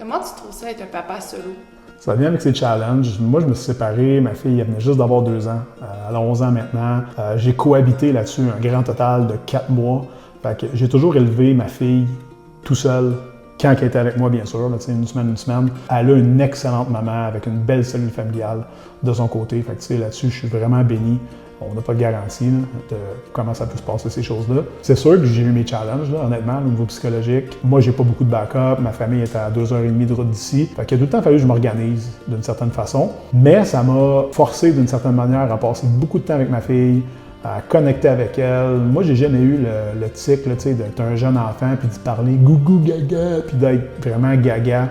Comment tu trouves ça être un papa solo? Ça vient avec ses challenges. Moi, je me suis séparé. Ma fille, elle venait juste d'avoir 2 ans. Elle a 11 ans maintenant. J'ai cohabité là-dessus un grand total de 4 mois. Fait que j'ai toujours élevé ma fille tout seul. Quand elle était avec moi, bien sûr, là, une semaine. Elle a une excellente maman avec une belle cellule familiale de son côté. Fait que là-dessus, je suis vraiment béni. On n'a pas de garantie là, de comment ça peut se passer, ces choses-là. C'est sûr que j'ai eu mes challenges, là, honnêtement, au niveau psychologique. Moi, j'ai pas beaucoup de backup. Ma famille est à 2h30 de route d'ici. Fait qu'il a tout le temps fallu que je m'organise d'une certaine façon. Mais ça m'a forcé d'une certaine manière à passer beaucoup de temps avec ma fille, à connecter avec elle. Moi, j'ai jamais eu le tic d'être un jeune enfant puis d'y parler gougou gaga puis d'être vraiment gaga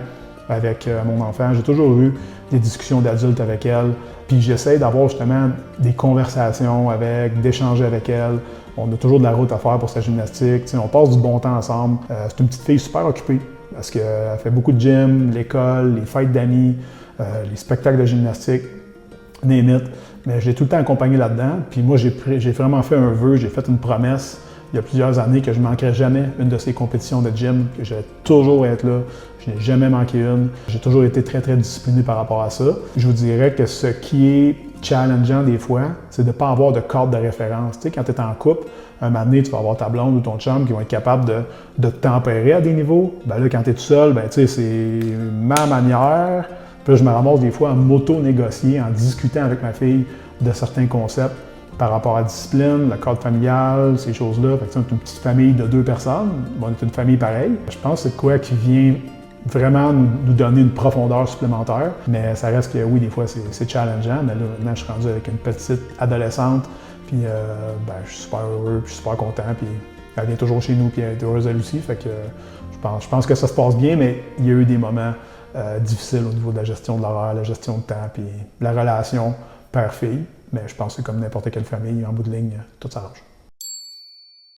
avec mon enfant. J'ai toujours eu des discussions d'adultes avec elle. Puis j'essaie d'avoir justement des conversations avec, d'échanger avec elle. On a toujours de la route à faire pour sa gymnastique. On passe du bon temps ensemble. C'est une petite fille super occupée parce qu'elle fait beaucoup de gym, l'école, les fêtes d'amis, les spectacles de gymnastique, name it. Mais je l'ai tout le temps accompagnée là-dedans. Puis moi, j'ai vraiment fait un vœu, j'ai fait une promesse il y a plusieurs années que je ne manquerais jamais une de ces compétitions de gym, que j'allais toujours être là. Je n'ai jamais manqué une. J'ai toujours été très, très discipliné par rapport à ça. Je vous dirais que ce qui est challengeant des fois, c'est de ne pas avoir de cadre de référence. Tu sais, quand tu es en couple, un moment donné, tu vas avoir ta blonde ou ton chum qui vont être capables de te tempérer à des niveaux. Ben là, quand tu es tout seul, ben, tu sais, c'est ma manière. Puis là, je me ramasse des fois à m'auto-négocier, en discutant avec ma fille de certains concepts par rapport à la discipline, le cadre familial, ces choses-là. Fait que, on est une petite famille de 2 personnes, on est une famille pareille. Je pense que c'est quoi qui vient vraiment nous donner une profondeur supplémentaire. Mais ça reste que oui, des fois, c'est challengeant. Mais là, maintenant, je suis rendu avec une petite adolescente. Puis je suis super heureux, puis je suis super content. Puis elle vient toujours chez nous, puis elle est heureuse elle aussi. Fait que je pense que ça se passe bien, mais il y a eu des moments difficiles au niveau de la gestion de l'horaire, la gestion de temps, puis la relation père-fille. Mais je pense que c'est comme n'importe quelle famille, en bout de ligne, tout s'arrange.